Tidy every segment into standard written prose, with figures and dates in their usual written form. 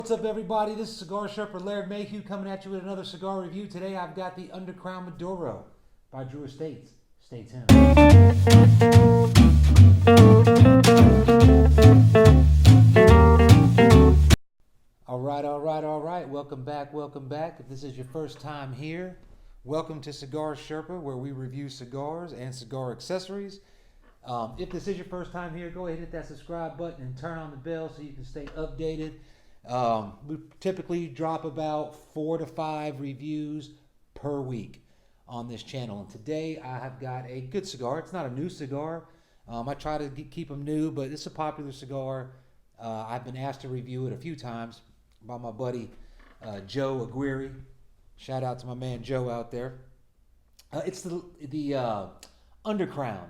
What's up, everybody? This is Cigar Shopper Laird Mayhew coming at you with another cigar review. Today I've got the Undercrown Maduro by Drew Estates. Stay tuned. All right. Welcome back. If this is your first time here, welcome to Cigar Sherpa, where we review cigars and cigar accessories. If this is your first time here, go ahead and hit that subscribe button and turn on the bell so you can stay updated. We typically drop about 4 to 5 reviews per week on this channel. And today I have got a good cigar. It's not a new cigar. I try to keep them new, but it's a popular cigar. I've been asked to review it a few times by my buddy Joe Aguirre. Shout out to my man Joe out there. It's the Undercrown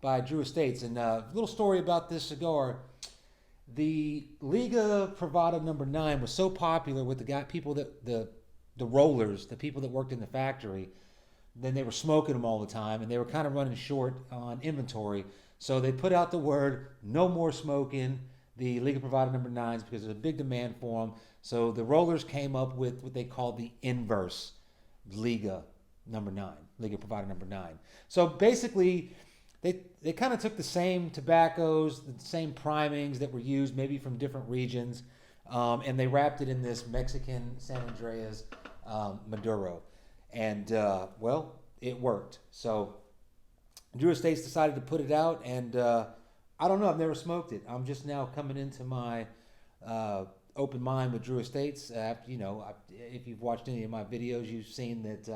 by Drew Estates. And a little story about this cigar. The Liga Privada number 9 was so popular with the rollers, the people that worked in the factory. Then they were smoking them all the time, and they were kind of running short on inventory. So they put out the word, no more smoking the Liga Privada number 9s because there's a big demand for them. So the rollers came up with what they called the inverse Liga number 9, Liga Privada number 9. So basically, they kind of took the same tobaccos, the same primings that were used maybe from different regions, and they wrapped it in this Mexican San Andreas Maduro. And, well, it worked. So Drew Estates decided to put it out, and I don't know. I've never smoked it. I'm just now coming into my open mind with Drew Estates. If you've watched any of my videos, you've seen that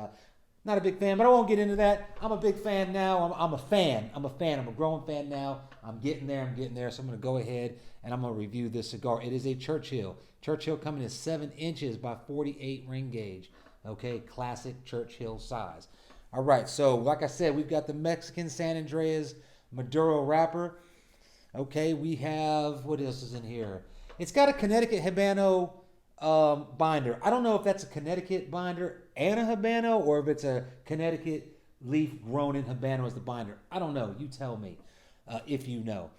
not a big fan, but I won't get into that. I'm a big fan now. I'm a fan. I'm a growing fan now. I'm getting there. So I'm going to go ahead and I'm going to review this cigar. It is a Churchill. Churchill coming in 7 inches by 48 ring gauge. Okay, classic Churchill size. All right, so like I said, we've got the Mexican San Andreas Maduro wrapper. Okay, we have, what else is in here? It's got a Connecticut Habano binder. I don't know if that's a Connecticut binder and a Habano, or if it's a Connecticut leaf grown in Habano as the binder. I don't know. You tell me if you know.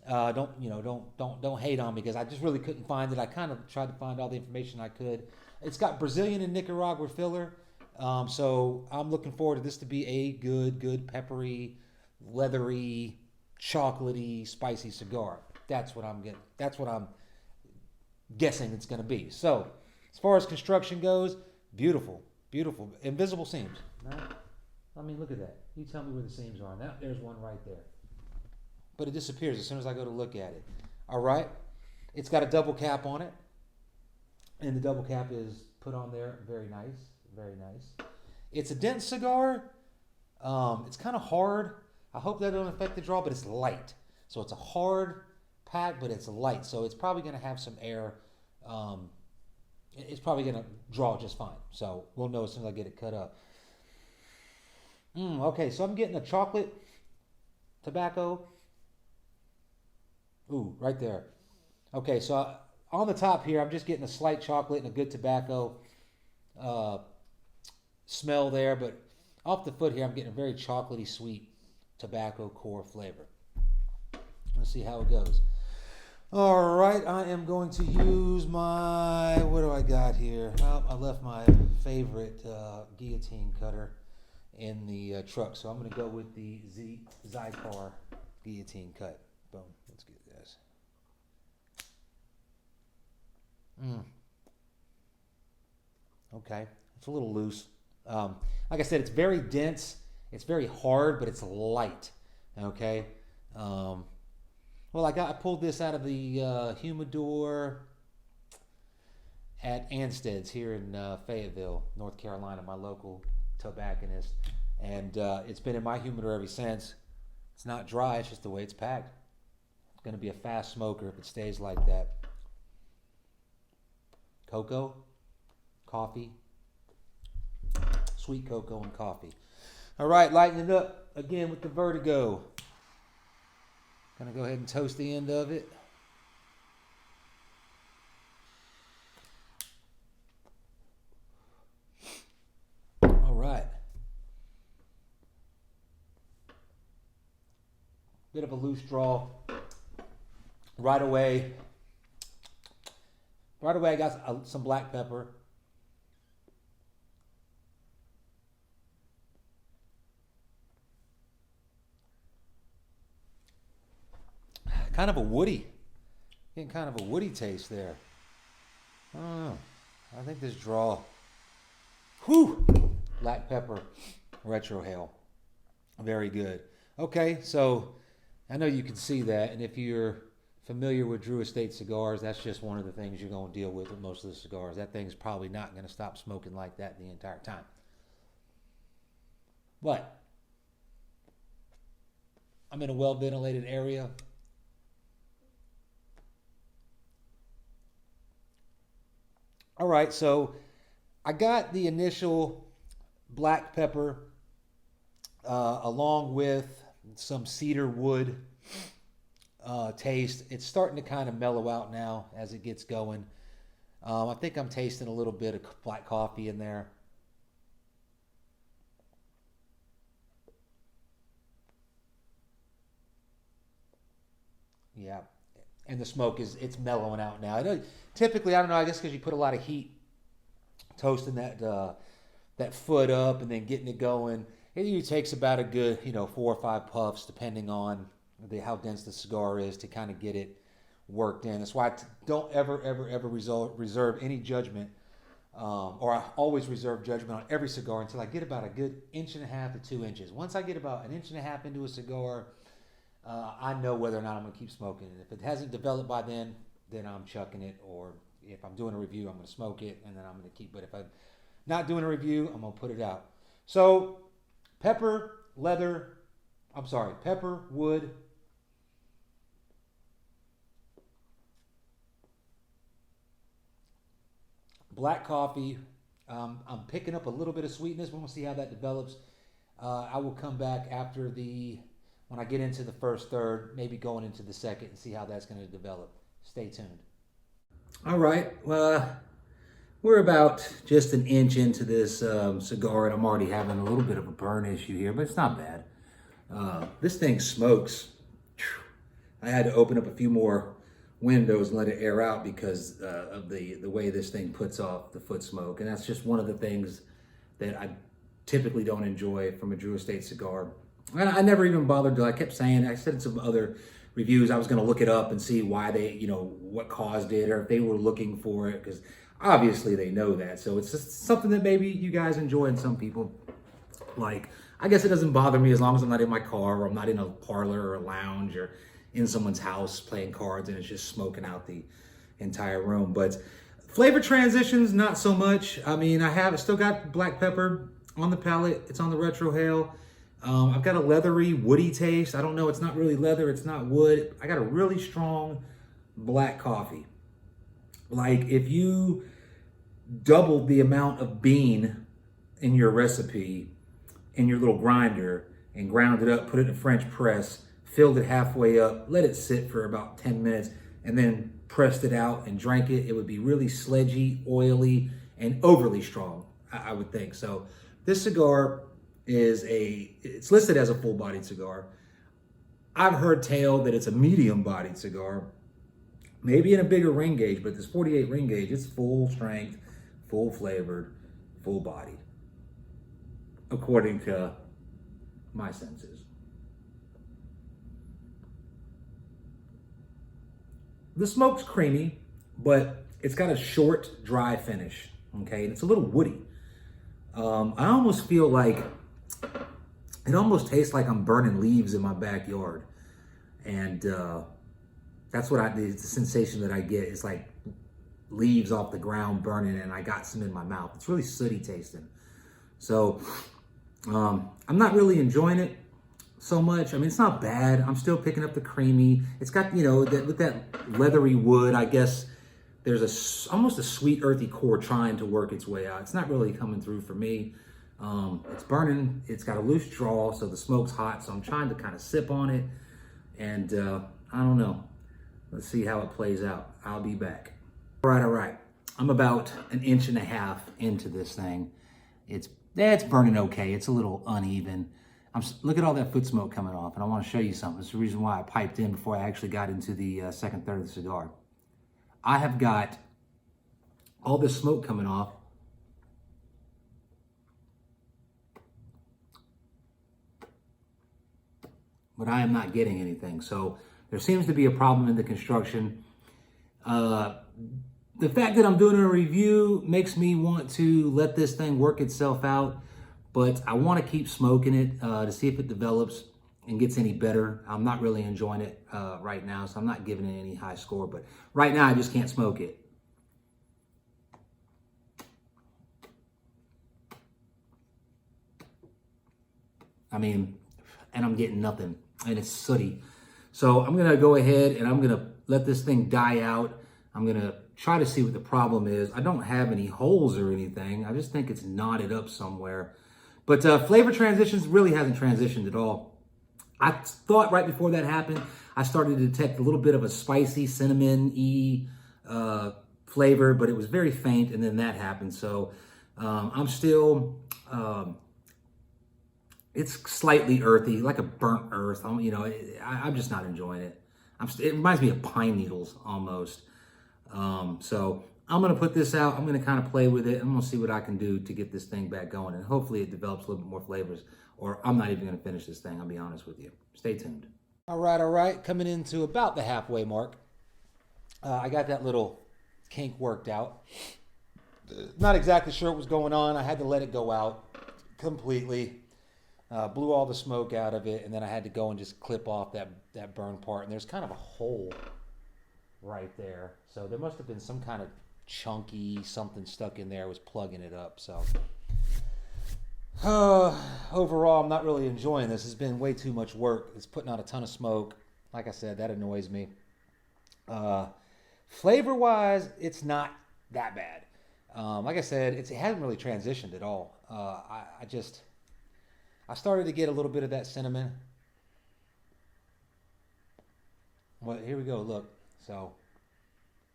Don't hate on me because I just really couldn't find it. I kind of tried to find all the information I could. It's got Brazilian and Nicaragua filler, so I'm looking forward to this to be a good peppery, leathery, chocolatey, spicy cigar. That's what I'm getting. That's what I'm guessing it's going to be. So, as far as construction goes, beautiful. Invisible seams. No? I mean, look at that. You tell me where the seams are. Now, there's one right there. But it disappears as soon as I go to look at it. All right. It's got a double cap on it. And the double cap is put on there. Very nice. It's a dense cigar. It's kind of hard. I hope that doesn't affect the draw, but it's light. So it's a hard pack, but it's light. So it's probably going to have some air. It's probably going to draw just fine. So we'll know as soon as I get it cut up. Okay, so I'm getting a chocolate tobacco. Ooh, right there. Okay, so on the top here, I'm just getting a slight chocolate and a good tobacco smell there. But off the foot here, I'm getting a very chocolatey, sweet tobacco core flavor. Let's see how it goes. All right, I am going to use my, what do I got here? Well, I left my favorite guillotine cutter in the truck, so I'm going to go with the Cigar guillotine cut. Boom, let's get this. Okay, it's a little loose. Like I said, it's very dense. It's very hard, but it's light. Okay. Well, I pulled this out of the humidor at Anstead's here in Fayetteville, North Carolina, my local tobacconist. And it's been in my humidor ever since. It's not dry, it's just the way it's packed. It's going to be a fast smoker if it stays like that. Cocoa, coffee, sweet cocoa and coffee. All right, lighten it up again with the Vertigo. Gonna go ahead and toast the end of it. All right. Bit of a loose draw. Right away, Right away, I got some black pepper. Kind of a woody. Getting kind of a woody taste there. I don't know. I think this draw. Whew! Black pepper retrohale. Very good. Okay, so I know you can see that, and if you're familiar with Drew Estate cigars, that's just one of the things you're going to deal with most of the cigars. That thing's probably not going to stop smoking like that the entire time. But I'm in a well-ventilated area. All right, so I got the initial black pepper along with some cedar wood taste. It's starting to kind of mellow out now as it gets going. I think I'm tasting a little bit of black coffee in there. Yeah, and the smoke it's mellowing out now. Typically, I don't know. I guess because you put a lot of heat toasting that foot up and then getting it going. It usually takes about a good 4 or 5 puffs, depending on how dense the cigar is, to kind of get it worked in. That's why I don't ever reserve any judgment, or I always reserve judgment on every cigar until I get about a good 1.5 to 2 inches. Once I get about 1.5 inches into a cigar, I know whether or not I'm going to keep smoking it. If it hasn't developed by then I'm chucking it. Or if I'm doing a review, I'm going to smoke it, and then I'm going to keep. But if I'm not doing a review, I'm going to put it out. So pepper, wood, black coffee. I'm picking up a little bit of sweetness. We'll see how that develops. I will come back after when I get into the first third, maybe going into the second, and see how that's going to develop. Stay tuned. All right. Well, we're about just an inch into this cigar, and I'm already having a little bit of a burn issue here, but it's not bad. This thing smokes. I had to open up a few more windows and let it air out because of the way this thing puts off the foot smoke, and that's just one of the things that I typically don't enjoy from a Drew Estate cigar. And I never even bothered to. I said in some other reviews, I was going to look it up and see why what caused it, or if they were looking for it, because obviously they know that. So it's just something that maybe you guys enjoy and some people like. I guess it doesn't bother me as long as I'm not in my car, or I'm not in a parlor or a lounge or in someone's house playing cards and it's just smoking out the entire room. But flavor transitions, not so much. I mean, I still got black pepper on the palate. It's on the retrohale. I've got a leathery, woody taste. I don't know. It's not really leather. It's not wood. I got a really strong black coffee. Like if you doubled the amount of bean in your recipe in your little grinder and ground it up, put it in a French press, filled it halfway up, let it sit for about 10 minutes, and then pressed it out and drank it, it would be really sledgy, oily, and overly strong, I would think. So this cigar it's listed as a full-bodied cigar. I've heard tell that it's a medium-bodied cigar, maybe in a bigger ring gauge, but this 48 ring gauge, it's full strength, full flavored, full-bodied, according to my senses. The smoke's creamy, but it's got a short, dry finish, okay? And it's a little woody. I almost feel like, it almost tastes like I'm burning leaves in my backyard. And that's the sensation that I get. It's like leaves off the ground burning, and I got some in my mouth. It's really sooty tasting. So I'm not really enjoying it so much. I mean, it's not bad. I'm still picking up the creamy. It's got, with that leathery wood, I guess there's almost a sweet, earthy core trying to work its way out. It's not really coming through for me. It's burning. It's got a loose draw, so the smoke's hot. So I'm trying to kind of sip on it. And I don't know. Let's see how it plays out. I'll be back. All right. I'm about 1.5 inches into this thing. It's burning okay. It's a little uneven. Look at all that foot smoke coming off, and I want to show you something. It's the reason why I piped in before I actually got into the second third of the cigar. I have got all this smoke coming off. But I am not getting anything. So there seems to be a problem in the construction. The fact that I'm doing a review makes me want to let this thing work itself out, but I want to keep smoking it to see if it develops and gets any better. I'm not really enjoying it right now, so I'm not giving it any high score, but right now I just can't smoke it. I mean, and I'm getting nothing, and it's sooty. So I'm gonna go ahead and I'm gonna let this thing die out. I'm gonna try to see what the problem is. I don't have any holes or anything. I just think it's knotted up somewhere. But flavor transitions really hasn't transitioned at all. I thought right before that happened, I started to detect a little bit of a spicy cinnamon-y flavor, but it was very faint, and then that happened. So I'm still, it's slightly earthy, like a burnt earth. I'm just not enjoying it. It reminds me of pine needles almost. So I'm going to put this out. I'm going to kind of play with it. I'm going to see what I can do to get this thing back going. And hopefully it develops a little bit more flavors, or I'm not even going to finish this thing. I'll be honest with you. Stay tuned. All right. Coming into about the halfway mark. I got that little kink worked out. Not exactly sure what was going on. I had to let it go out completely. Blew all the smoke out of it, and then I had to go and just clip off that burn part. And there's kind of a hole right there. So there must have been some kind of chunky something stuck in there, was plugging it up. So overall, I'm not really enjoying this. It's been way too much work. It's putting out a ton of smoke. Like I said, that annoys me. Flavor-wise, it's not that bad. Like I said, it hasn't really transitioned at all. I started to get a little bit of that cinnamon. Well, here we go, look. So,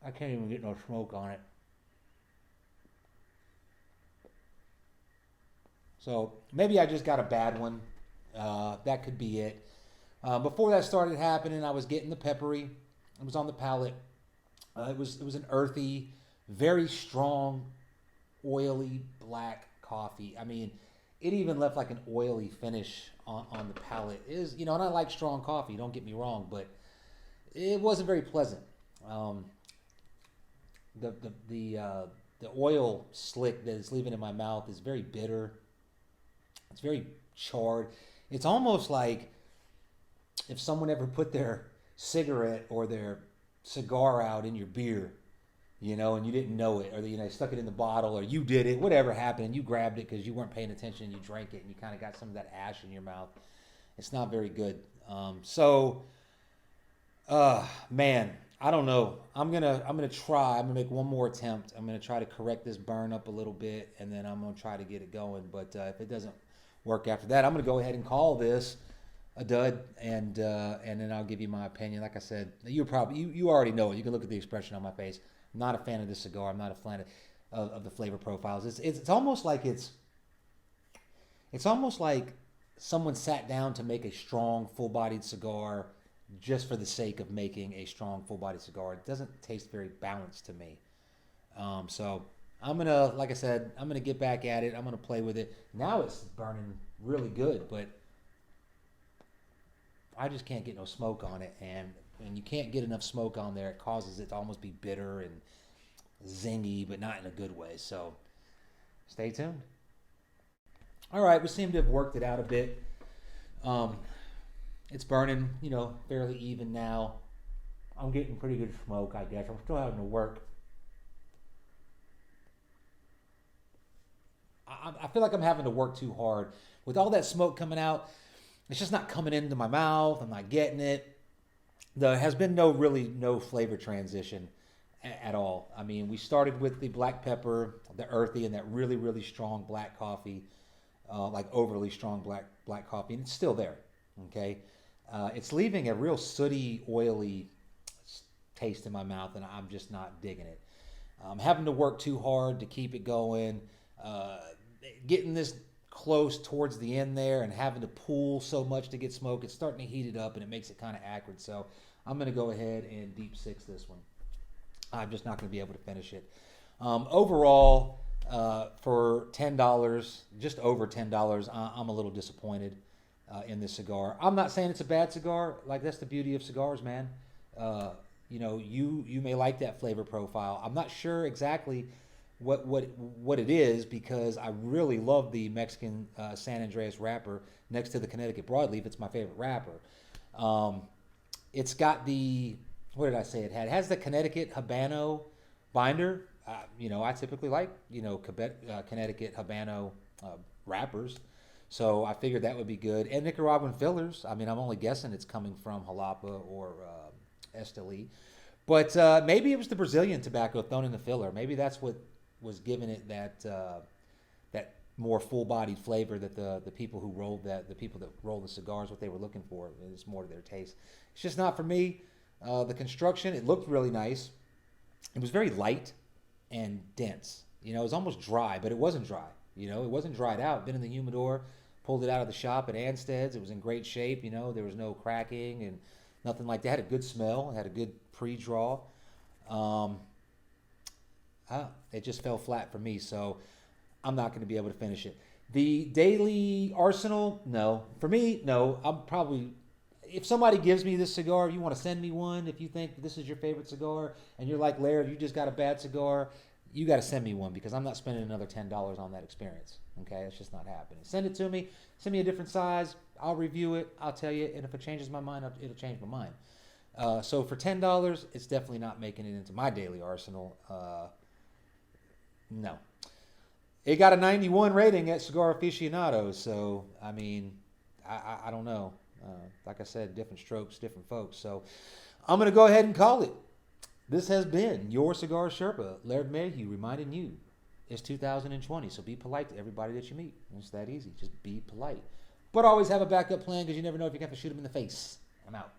I can't even get no smoke on it. So, maybe I just got a bad one. That could be it. Before that started happening, I was getting the peppery. It was on the palate. It was an earthy, very strong, oily black coffee. I mean, it even left like an oily finish on the palate. And I like strong coffee, don't get me wrong, but it wasn't very pleasant. The oil slick that it's leaving in my mouth is very bitter. It's very charred. It's almost like if someone ever put their cigarette or their cigar out in your beer, and you didn't know it, or they stuck it in the bottle, or you did it, whatever happened, and you grabbed it because you weren't paying attention, and you drank it, and you kind of got some of that ash in your mouth. It's not very good. Man, I don't know. I'm gonna try. I'm gonna make one more attempt. I'm gonna try to correct this burn up a little bit, and then I'm gonna try to get it going. But if it doesn't work after that, I'm gonna go ahead and call this a dud, and then I'll give you my opinion. Like I said, you already know it. You can look at the expression on my face. I'm not a fan of this cigar. I'm not a fan of the flavor profiles. It's almost like it's almost like someone sat down to make a strong full-bodied cigar just for the sake of making a strong full-bodied cigar. It doesn't taste very balanced to me. So I'm gonna, like I said, I'm gonna get back at it. I'm gonna play with it. Now it's burning really good, but I just can't get no smoke on it, and you can't get enough smoke on there. It causes it to almost be bitter and zingy, but not in a good way. So stay tuned. All right, we seem to have worked it out a bit. It's burning, fairly even now. I'm getting pretty good smoke, I guess. I'm still having to work. I feel like I'm having to work too hard. With all that smoke coming out, it's just not coming into my mouth. I'm not getting it. There has been no flavor transition at all. I mean, we started with the black pepper, the earthy, and that really, really strong black coffee, like overly strong black coffee, and it's still there. Okay, it's leaving a real sooty, oily taste in my mouth, and I'm just not digging it. I'm having to work too hard to keep it going. Getting this close towards the end there and having to pull so much to get smoke, it's starting to heat it up, and it makes it kind of acrid. So I'm going to go ahead and deep six this one. I'm just not going to be able to finish it. Overall, for $10, just over $10, I'm a little disappointed in this cigar. I'm not saying it's a bad cigar. Like, that's the beauty of cigars, man. You may like that flavor profile. I'm not sure exactly what it is, because I really love the Mexican San Andreas wrapper next to the Connecticut broadleaf. It's my favorite wrapper. It's got the, what did I say it had? It has the Connecticut Habano binder. I typically like, Connecticut Habano wrappers. So I figured that would be good. And Nicaraguan fillers. I mean, I'm only guessing it's coming from Jalapa or Esteli. But maybe it was the Brazilian tobacco thrown in the filler. Maybe that's what was giving it that more full-bodied flavor that the people who rolled the people that rolled the cigars, what they were looking for. It's more to their taste. It's just not for me. The construction, it looked really nice. It was very light and dense. It was almost dry, but it wasn't dry. It wasn't dried out. Been in the humidor, pulled it out of the shop at Anstead's. It was in great shape. There was no cracking and nothing like that. It had a good smell. It had a good pre-draw. It just fell flat for me, so I'm not going to be able to finish it. The daily arsenal, no. For me, no. I'm probably, if somebody gives me this cigar, if you want to send me one, if you think this is your favorite cigar, and you're like, Laird, you just got a bad cigar, you got to send me one, because I'm not spending another $10 on that experience. Okay, it's just not happening. Send it to me. Send me a different size. I'll review it. I'll tell you, and if it changes my mind, it'll change my mind. So for $10, it's definitely not making it into my daily arsenal. No. It got a 91 rating at Cigar Aficionado, so, I mean, I don't know. Like I said, different strokes, different folks. So I'm going to go ahead and call it. This has been your Cigar Sherpa, Laird Mayhew, reminding you it's 2020, so be polite to everybody that you meet. It's that easy. Just be polite. But always have a backup plan, because you never know if you have to shoot them in the face. I'm out.